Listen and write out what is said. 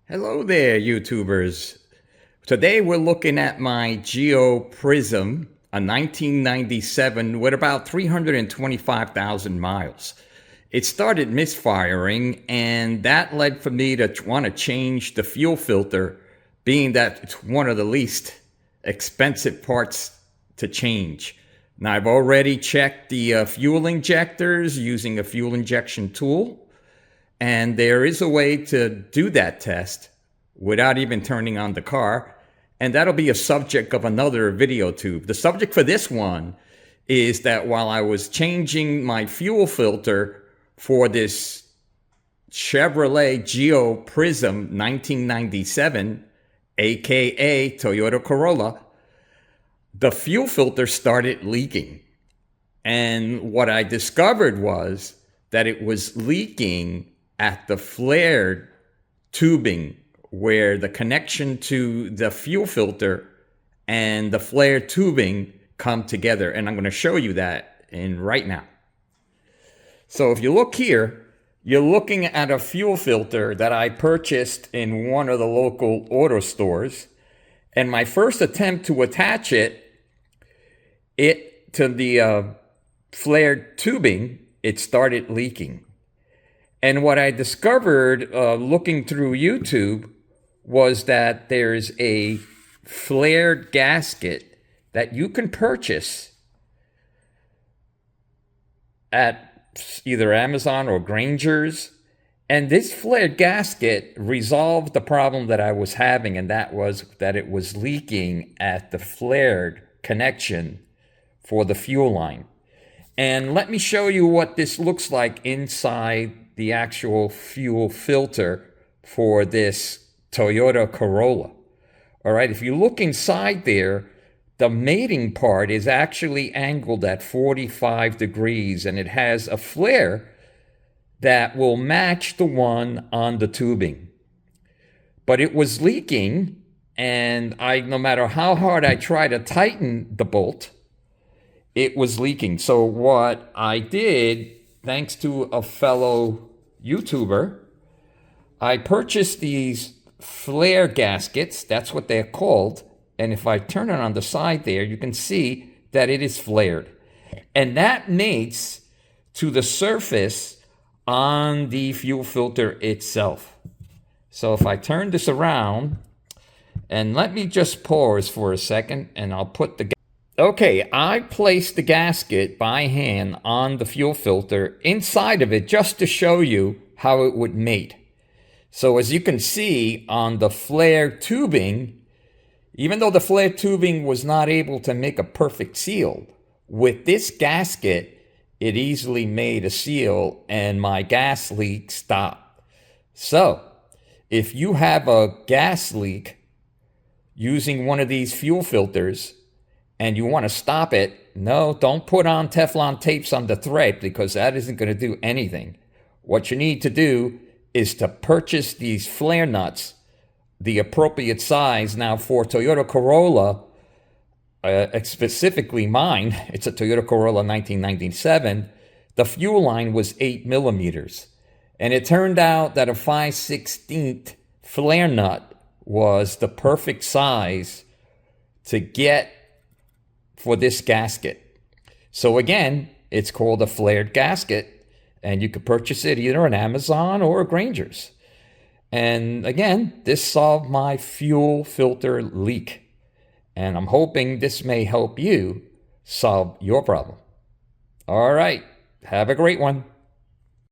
Hello there, YouTubers. Today we're looking at my Geo Prism, a 1997 with about 325,000 miles. It started misfiring, and that led for me to want to change the fuel filter, being that it's one of the least expensive parts to change. Now, I've already checked the fuel injectors using a fuel injection tool. And there is a way to do that test without even turning on the car. And that'll be a subject of another video tube. The subject for this one is that while I was changing my fuel filter for this Chevrolet Geo Prism 1997, aka Toyota Corolla, the fuel filter started leaking. And what I discovered was that it was leaking at the flared tubing where the connection to the fuel filter and the flared tubing come together. And I'm going to show you that right now. So if you look here, you're looking at a fuel filter that I purchased in one of the local auto stores. And my first attempt to attach it to the flared tubing, it started leaking. And what I discovered looking through YouTube was that there's a flared gasket that you can purchase at either Amazon or Granger's. And this flared gasket resolved the problem that I was having, and that was that it was leaking at the flared connection for the fuel line. And let me show you what this looks like inside the actual fuel filter for this Toyota Corolla. All right, if you look inside there, the mating part is actually angled at 45 degrees, and it has a flare that will match the one on the tubing. But it was leaking, and no matter how hard I tried to tighten the bolt, it was leaking. So what I did, thanks to a fellow YouTuber, I purchased these flare gaskets. That's what they're called. And if I turn it on the side there, you can see that it is flared. And that mates to the surface on the fuel filter itself. So if I turn this around, and let me just pause for a second, and I'll put the Okay, I placed the gasket by hand on the fuel filter inside of it just to show you how it would mate. So as you can see on the flare tubing, even though the flare tubing was not able to make a perfect seal, with this gasket, it easily made a seal and my gas leak stopped. So if you have a gas leak using one of these fuel filters, and you want to stop it, no, don't put on Teflon tapes on the thread, because that isn't going to do anything. What you need to do is to purchase these flare nuts, the appropriate size. Now for Toyota Corolla, specifically mine, it's a Toyota Corolla 1997, the fuel line was 8 millimeters. And it turned out that a 5/16 flare nut was the perfect size to get for this gasket. So again, it's called a flared gasket, and you could purchase it either on Amazon or Granger's. And again, this solved my fuel filter leak. And I'm hoping this may help you solve your problem. All right, have a great one.